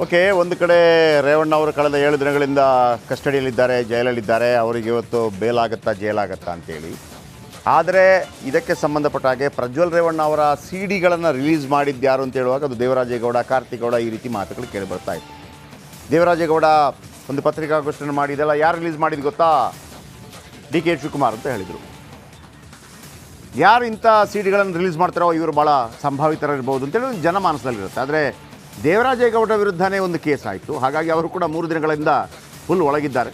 Okay, ಒಂದು ಕಡೆ ರೇವಣ್ಣ ಅವರು ಕಳೆದ 7 ದಿನಗಳಿಂದ ಕಸ್ಟಡಿಯಲ್ಲಿದ್ದಾರೆ, ಜೈಲಲ್ಲಿದ್ದಾರೆ. ಅವರಿಗೆ ಇವತ್ತು ಬೇಲಾಗತ್ತಾ ಜೈಲಾಗತ್ತಾ ಅಂತೇಳಿ. ಆದರೆ ಇದಕ್ಕೆ ಸಂಬಂಧಪಟ್ಟ ಹಾಗೆ ಪ್ರಜ್ವಲ್ ರೇವಣ್ಣ ಅವರ ಸಿ ಡಿಗಳನ್ನು ರಿಲೀಸ್ ಮಾಡಿದ್ಯಾರು ಅಂತ ಹೇಳುವಾಗ ಅದು ದೇವರಾಜೇಗೌಡ, ಕಾರ್ತಿಗೌಡ ಈ ರೀತಿ ಮಾತುಗಳು ಕೇಳಿ ಬರ್ತಾ ಇತ್ತು. ದೇವರಾಜೇಗೌಡ ಒಂದು ಪತ್ರಿಕಾಗೋಷ್ಠಿಯನ್ನು ಮಾಡಿ ಇದೆಲ್ಲ ಯಾರು ರಿಲೀಸ್ ಮಾಡಿದ್ದು ಗೊತ್ತಾ, ಡಿ ಕೆ ಶಿವಕುಮಾರ್ ಅಂತ ಹೇಳಿದರು. ಯಾರು ಇಂಥ ಸಿ ಡಿಗಳನ್ನು ರಿಲೀಸ್ ಮಾಡ್ತಾರೋ ಇವರು ಭಾಳ ಸಂಭಾವಿತರಿರ್ಬೋದು ಅಂತೇಳಿ ಜನಮಾನಸದಲ್ಲಿರುತ್ತೆ. ಆದರೆ ದೇವರಾಜೇಗೌಡ ವಿರುದ್ಧನೇ ಒಂದು ಕೇಸ್ ಆಯಿತು. ಹಾಗಾಗಿ ಅವರು ಕೂಡ 3 ದಿನಗಳಿಂದ ಫುಲ್ ಒಳಗಿದ್ದಾರೆ.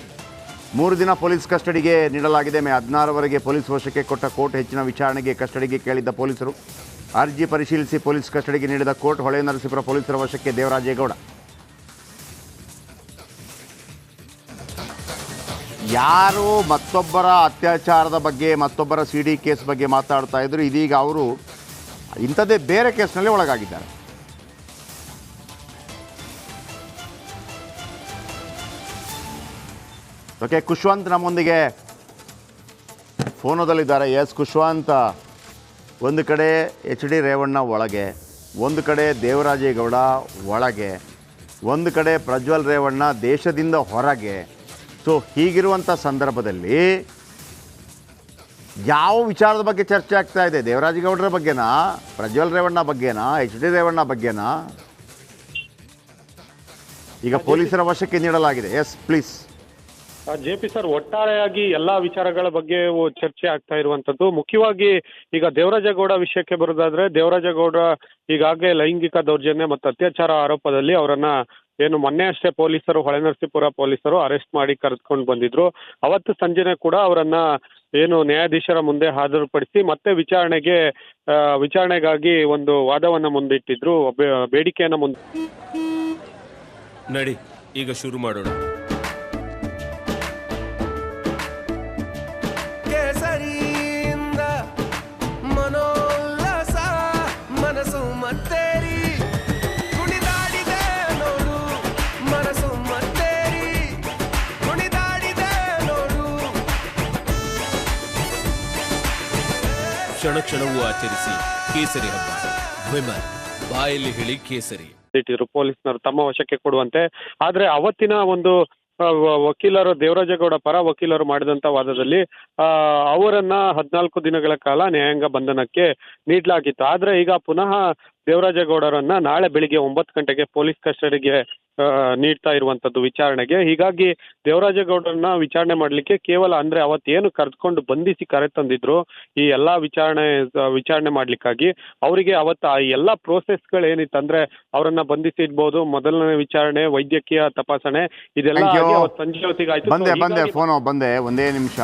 3 ದಿನ ಪೊಲೀಸ್ ಕಸ್ಟಡಿಗೆ ನೀಡಲಾಗಿದೆ. ಮೇ 16ರವರೆಗೆ ಪೊಲೀಸ್ ವಶಕ್ಕೆ ಕೊಟ್ಟ ಕೋರ್ಟ್ ಹೆಚ್ಚಿನ ವಿಚಾರಣೆಗೆ ಕಸ್ಟಡಿಗೆ ಕೇಳಿದ್ದ ಪೊಲೀಸರು ಅರ್ಜಿ ಪರಿಶೀಲಿಸಿ ಪೊಲೀಸ್ ಕಸ್ಟಡಿಗೆ ನೀಡಿದ ಕೋರ್ಟ್ ಹೊಳೆನರಸೀಪುರ ಪೊಲೀಸರ ವಶಕ್ಕೆ ದೇವರಾಜೇಗೌಡ. ಯಾರು ಮತ್ತೊಬ್ಬರ ಅತ್ಯಾಚಾರದ ಬಗ್ಗೆ, ಮತ್ತೊಬ್ಬರ ಸಿ ಡಿ ಕೇಸ್ ಬಗ್ಗೆ ಮಾತಾಡ್ತಾ ಇದ್ರು, ಇದೀಗ ಅವರು ಇಂಥದ್ದೇ ಬೇರೆ ಕೇಸ್ನಲ್ಲಿ ಒಳಗಾಗಿದ್ದಾರೆ. ಓಕೆ, ಖುಷ್ವಂತ್ ನಮ್ಮೊಂದಿಗೆ ಫೋನದಲ್ಲಿದ್ದಾರೆ. ಎಸ್ ಖುಷ್ವಂತ್, ಒಂದು ಕಡೆ ಎಚ್ ಡಿ ರೇವಣ್ಣ ಒಳಗೆ, ಒಂದು ಕಡೆ ದೇವರಾಜೇಗೌಡ ಒಳಗೆ, ಒಂದು ಕಡೆ ಪ್ರಜ್ವಲ್ ರೇವಣ್ಣ ದೇಶದಿಂದ ಹೊರಗೆ. ಸೊ ಹೀಗಿರುವಂಥ ಸಂದರ್ಭದಲ್ಲಿ ಯಾವ ವಿಚಾರದ ಬಗ್ಗೆ ಚರ್ಚೆ ಆಗ್ತಾ ಇದೆ? ದೇವರಾಜೇಗೌಡರ ಬಗ್ಗೆನಾ, ಪ್ರಜ್ವಲ್ ರೇವಣ್ಣ ಬಗ್ಗೆನಾ, ಎಚ್ ಡಿ ರೇವಣ್ಣ ಬಗ್ಗೆನಾ? ಈಗ ಪೊಲೀಸರ ವಶಕ್ಕೆ ನೀಡಲಾಗಿದೆ. Yes please. ಜೆ.ಪಿ. ಸರ್, ಒಟ್ಟಾರೆಯಾಗಿ ಎಲ್ಲಾ ವಿಚಾರಗಳ ಬಗ್ಗೆ ಚರ್ಚೆ ಆಗ್ತಾ ಇರುವಂತದ್ದು. ಮುಖ್ಯವಾಗಿ ಈಗ ದೇವರಾಜೇಗೌಡ ವಿಷಯಕ್ಕೆ ಬರೋದಾದ್ರೆ, ದೇವರಾಜೇಗೌಡ ಈಗಾಗಲೇ ಲೈಂಗಿಕ ದೌರ್ಜನ್ಯ ಮತ್ತು ಅತ್ಯಾಚಾರ ಆರೋಪದಲ್ಲಿ ಅವರನ್ನ ಏನು ಮೊನ್ನೆ ಅಷ್ಟೇ ಪೊಲೀಸರು, ಹೊಳೆನರಸೀಪುರ ಪೊಲೀಸರು ಅರೆಸ್ಟ್ ಮಾಡಿ ಕರೆದುಕೊಂಡು ಬಂದಿದ್ರು. ಅವತ್ತು ಸಂಜೆನೆ ಕೂಡ ಅವರನ್ನ ಏನು ನ್ಯಾಯಾಧೀಶರ ಮುಂದೆ ಹಾಜರುಪಡಿಸಿ ಮತ್ತೆ ವಿಚಾರಣೆಗಾಗಿ ಒಂದು ವಾದವನ್ನ ಮುಂದಿಟ್ಟಿದ್ರು, ಬೇಡಿಕೆಯನ್ನ ನಡಿ ಈಗ ಶುರು ಮಾಡೋಣ. ಕ್ಷಣ ಕ್ಷಣವೂ ಆಚರಿಸಿ ಕೇಸರಿ ಹಬ್ಬ. ವಿಮಲ್ ಬಾಯಲ್ಲಿ ಹೇಳಿ ಕೇಸರಿ ಇಟ್ಟಿದ್ರು ಪೊಲೀಸ್ನವರು ತಮ್ಮ ವಶಕ್ಕೆ ಕೊಡುವಂತೆ. ಆದ್ರೆ ಅವತ್ತಿನ ಒಂದು ವಕೀಲರು, ದೇವರಾಜೇಗೌಡ ಪರ ವಕೀಲರು ಮಾಡಿದಂತ ವಾದದಲ್ಲಿ ಅವರನ್ನ 14 ದಿನಗಳ ಕಾಲ ನ್ಯಾಯಾಂಗ ಬಂಧನಕ್ಕೆ ನೀಡಲಾಗಿತ್ತು. ಆದ್ರೆ ಈಗ ಪುನಃ ದೇವರಾಜೇಗೌಡರನ್ನ ನಾಳೆ ಬೆಳಿಗ್ಗೆ 9 ಗಂಟೆಗೆ ಪೊಲೀಸ್ ಕಸ್ಟಡಿಗೆ ನೀಡ್ತಾ ಇರುವಂತದ್ದು ವಿಚಾರಣೆಗೆ. ಹೀಗಾಗಿ ದೇವರಾಜೇಗೌಡರನ್ನ ವಿಚಾರಣೆ ಮಾಡ್ಲಿಕ್ಕೆ ಕೇವಲ ಅಂದ್ರೆ ಅವತ್ತೇನು ಕರೆದುಕೊಂಡು ಬಂಧಿಸಿ ಕರೆ ತಂದಿದ್ರು ಈ ಎಲ್ಲಾ ವಿಚಾರಣೆ ಮಾಡ್ಲಿಕ್ಕಾಗಿ ಅವರಿಗೆ ಅವತ್ತು ಆ ಎಲ್ಲಾ ಪ್ರೋಸೆಸ್ಗಳು ಏನಿತ್ತು ಅಂದ್ರೆ ಅವರನ್ನ ಬಂಧಿಸಿಡ್ಬೋದು, ಮೊದಲನೇ ವಿಚಾರಣೆ, ವೈದ್ಯಕೀಯ ತಪಾಸಣೆ, ಇದೆಲ್ಲ ಅವತ್ತು ಸಂಜೆ ಹೊತ್ತಿಗೆ ಆಯ್ತು. ಬಂದೆ ಒಂದೇ ನಿಮಿಷ,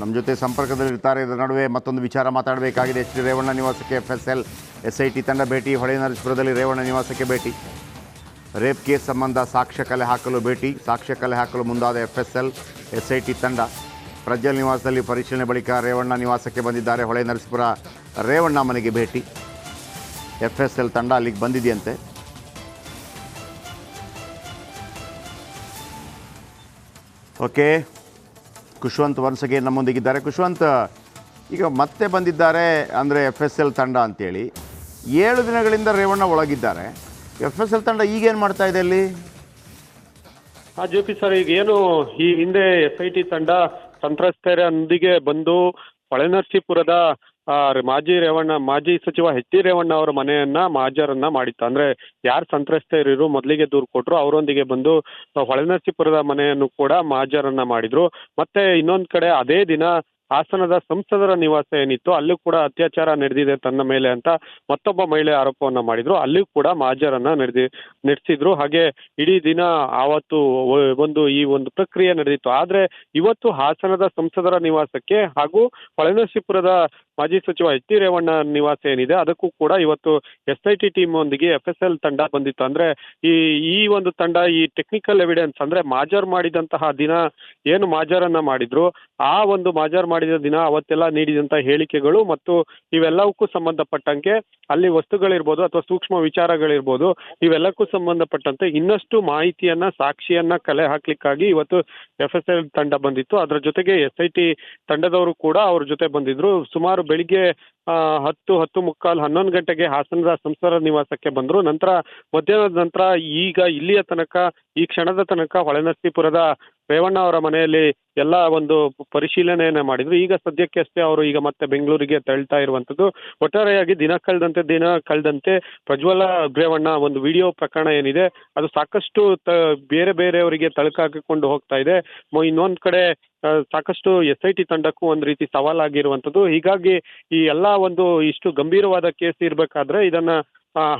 ನಮ್ಮ ಜೊತೆ ಸಂಪರ್ಕದಲ್ಲಿ ಇರ್ತಾರೆ. ಇದರ ನಡುವೆ ಮತ್ತೊಂದು ವಿಚಾರ ಮಾತಾಡಬೇಕಾಗಿದೆ. ಎಚ್ ಡಿ ರೇವಣ್ಣ ನಿವಾಸಕ್ಕೆ FSL SIT ತಂಡ ಭೇಟಿ. ಹೊಳೆನರಸೀಪುರದಲ್ಲಿ ರೇವಣ್ಣ ನಿವಾಸಕ್ಕೆ ಭೇಟಿ. ರೇಪ್ ಕೇಸ್ ಸಂಬಂಧ ಸಾಕ್ಷ್ಯ ಕಲೆ ಹಾಕಲು ಭೇಟಿ. ಸಾಕ್ಷ್ಯ ಕಲೆ ಹಾಕಲು ಮುಂದಾದ FSL SIT ತಂಡ. ಪ್ರಜ್ವಲ್ ನಿವಾಸದಲ್ಲಿ ಪರಿಶೀಲನೆ ಬಳಿಕ ರೇವಣ್ಣ ನಿವಾಸಕ್ಕೆ ಬಂದಿದ್ದಾರೆ. ಹೊಳೆನರಸೀಪುರ ರೇವಣ್ಣ ಮನೆಗೆ ಭೇಟಿ. FSL ತಂಡ ಅಲ್ಲಿಗೆ ಬಂದಿದೆಯಂತೆ. ಓಕೆ, ಖುಷ್ವಂತ್ ಒನ್ಸಗೆ ನಮ್ಮೊಂದಿಗಿದ್ದಾರೆ. ಖುಷ್ವಂತ್, ಈಗ ಮತ್ತೆ ಬಂದಿದ್ದಾರೆ ಅಂದರೆ FSL ತಂಡ ಅಂತೇಳಿ 7 ದಿನಗಳಿಂದ ರೇವಣ್ಣ ಒಳಗಿದ್ದಾರೆ. FSL ತಂಡ ಈಗೇನು ಮಾಡ್ತಾ ಇದೆ ಅಲ್ಲಿ? ಜೆ.ಪಿ. ಸರ್, ಈಗ ಏನು ಈ ಹಿಂದೆ SIT ತಂಡ ಸಂತ್ರಸ್ತರೊಂದಿಗೆ ಬಂದು ಹೊಳೆನರಸೀಪುರದ ಮಾಜಿ ಸಚಿವ ಎಚ್ ಡಿ ರೇವಣ್ಣ ಅವರ ಮನೆಯನ್ನ ಮಾಜರನ್ನ ಮಾಡಿತ್ತು. ಅಂದ್ರೆ ಯಾರು ಸಂತ್ರಸ್ತರಿರು ಮೊದಲಿಗೆ ದೂರು ಕೊಟ್ಟರು ಅವರೊಂದಿಗೆ ಬಂದು ಹೊಳೆನರಸೀಪುರದ ಮನೆಯನ್ನು ಕೂಡ ಮಾಜರನ್ನ ಮಾಡಿದ್ರು. ಮತ್ತೆ ಇನ್ನೊಂದ್ ಕಡೆ ಅದೇ ದಿನ ಹಾಸನದ ಸಂಸದರ ನಿವಾಸ ಏನಿತ್ತು ಅಲ್ಲೂ ಕೂಡ ಅತ್ಯಾಚಾರ ನಡೆದಿದೆ ತನ್ನ ಮೇಲೆ ಅಂತ ಮತ್ತೊಬ್ಬ ಮಹಿಳೆ ಆರೋಪವನ್ನ ಮಾಡಿದ್ರು. ಅಲ್ಲೂ ಕೂಡ ಮಾಜರನ್ನ ನಡೆಸಿದ್ರು. ಹಾಗೆ ಇಡೀ ದಿನ ಆವತ್ತು ಈ ಒಂದು ಪ್ರಕ್ರಿಯೆ ನಡೆದಿತ್ತು. ಆದ್ರೆ ಇವತ್ತು ಹಾಸನದ ಸಂಸದರ ನಿವಾಸಕ್ಕೆ ಹಾಗೂ ಹೊಳೆನರಸೀಪುರದ ಮಾಜಿ ಸಚಿವ ಎಚ್ ಡಿ ರೇವಣ್ಣ ನಿವಾಸ ಏನಿದೆ ಅದಕ್ಕೂ ಕೂಡ ಇವತ್ತು SIT ಟೀಮ್ ಒಂದಿಗೆ FSL ತಂಡ ಬಂದಿತ್ತು. ಅಂದ್ರೆ ಈ ಒಂದು ತಂಡ ಈ ಟೆಕ್ನಿಕಲ್ ಎವಿಡೆನ್ಸ್ ಅಂದ್ರೆ ಮಾಜರ್ ಮಾಡಿದಂತಹ ದಿನ ಏನು ಮಾಜರನ್ನ ಮಾಡಿದ್ರು ಆ ಒಂದು ಮಾಜರ್ ಮಾಡಿದ ದಿನ ಅವತ್ತೆಲ್ಲ ನೀಡಿದಂತಹ ಹೇಳಿಕೆಗಳು ಮತ್ತು ಇವೆಲ್ಲವಕ್ಕೂ ಸಂಬಂಧಪಟ್ಟಂಗೆ ಅಲ್ಲಿ ವಸ್ತುಗಳಿರ್ಬೋದು ಅಥವಾ ಸೂಕ್ಷ್ಮ ವಿಚಾರಗಳಿರ್ಬೋದು ಇವೆಲ್ಲಕ್ಕೂ ಸಂಬಂಧಪಟ್ಟಂತೆ ಇನ್ನಷ್ಟು ಮಾಹಿತಿಯನ್ನ, ಸಾಕ್ಷಿಯನ್ನ ಕಲೆ ಹಾಕ್ಲಿಕ್ಕಾಗಿ ಇವತ್ತು FSL ತಂಡ ಬಂದಿತ್ತು. ಅದರ ಜೊತೆಗೆ SIT ತಂಡದವರು ಕೂಡ ಅವ್ರ ಜೊತೆ ಬಂದಿದ್ರು. ಸುಮಾರು ಬೆಳಿಗ್ಗೆ 10:15 11 ಗಂಟೆಗೆ ಹಾಸನದ ಸಂಸಾರ ನಿವಾಸಕ್ಕೆ ಬಂದರು. ನಂತರ ಮಧ್ಯಾಹ್ನದ ನಂತರ ಈಗ ಇಲ್ಲಿಯ ತನಕ ಈ ಕ್ಷಣದ ತನಕ ಹೊಳೆನರಸೀಪುರದ ರೇವಣ್ಣ ಅವರ ಮನೆಯಲ್ಲಿ ಎಲ್ಲ ಒಂದು ಪರಿಶೀಲನೆಯನ್ನ ಮಾಡಿದ್ರು. ಈಗ ಸದ್ಯಕ್ಕೆ ಅಷ್ಟೇ ಅವರು ಈಗ ಮತ್ತೆ ಬೆಂಗಳೂರಿಗೆ ತೆರಳ್ತಾ ಇರುವಂತದ್ದು. ಒಟ್ಟಾರೆಯಾಗಿ ದಿನ ಕಳೆದಂತೆ ಪ್ರಜ್ವಲ ರೇವಣ್ಣ ಒಂದು ವಿಡಿಯೋ ಪ್ರಕರಣ ಏನಿದೆ ಅದು ಸಾಕಷ್ಟು ಬೇರೆ ಬೇರೆಯವರಿಗೆ ತಳಕಾಕಿಕೊಂಡು ಹೋಗ್ತಾ ಇದೆ. ಇನ್ನೊಂದ್ ಕಡೆ ಸಾಕಷ್ಟು SIT ತಂಡಕ್ಕೂ ಒಂದು ರೀತಿ ಸವಾಲಾಗಿರುವಂತದ್ದು. ಹೀಗಾಗಿ ಈ ಎಲ್ಲ ಒಂದು ಇಷ್ಟು ಗಂಭೀರವಾದ ಕೇಸ್ ಇರ್ಬೇಕಾದ್ರೆ ಇದನ್ನ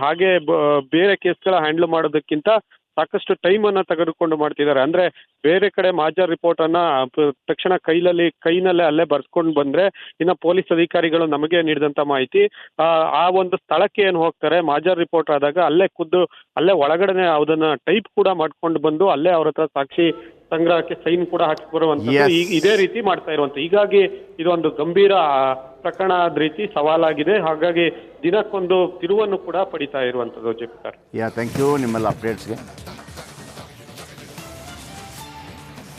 ಹಾಗೆ ಬೇರೆ ಕೇಸ್ಗಳ ಹ್ಯಾಂಡಲ್ ಮಾಡೋದಕ್ಕಿಂತ ಸಾಕಷ್ಟು ಟೈಮ್ ಅನ್ನ ತೆಗೆದುಕೊಂಡು ಮಾಡ್ತಿದ್ದಾರೆ. ಅಂದ್ರೆ ಬೇರೆ ಕಡೆ ಮಾಜರ್ ರಿಪೋರ್ಟ್ ಅನ್ನ ತಕ್ಷಣ ಕೈನಲ್ಲೇ ಅಲ್ಲೇ ಬರ್ಸ್ಕೊಂಡು ಬಂದ್ರೆ ಇನ್ನ ಪೊಲೀಸ್ ಅಧಿಕಾರಿಗಳು ನಮಗೆ ನೀಡಿದಂತ ಮಾಹಿತಿ ಆ ಒಂದು ಸ್ಥಳಕ್ಕೆ ಏನು ಹೋಗ್ತಾರೆ ಮಾಜರ್ ರಿಪೋರ್ಟ್ ಆದಾಗ ಅಲ್ಲೇ ಒಳಗಡೆ ಅದನ್ನ ಟೈಪ್ ಕೂಡ ಮಾಡ್ಕೊಂಡು ಬಂದು ಅಲ್ಲೇ ಅವ್ರ ಹತ್ರ ಸಾಕ್ಷಿ ಸಂಗ್ರಹಕ್ಕೆ ಸೈನ್ ಕೂಡ ಹಾಕಿ ಬರುವಂತದ್ದು ಇದೇ ರೀತಿ ಮಾಡ್ತಾ ಇರುವಂತ. ಹೀಗಾಗಿ ಇದೊಂದು ಗಂಭೀರ ಪ್ರಕರಣ ಆದ ರೀತಿ ಸವಾಲಾಗಿದೆ. ಹಾಗಾಗಿ ದಿನಕ್ಕೊಂದು ತಿರುವನ್ನು ಕೂಡ ಪಡಿತಾ ಇರುವಂತದ್ದು. ಜೆಪಿ ಸರ್, ಥ್ಯಾಂಕ್ ಯು ನಿಮ್ಮೆಲ್ಲ ಅಪ್ಡೇಟ್ಸ್ಗೆ.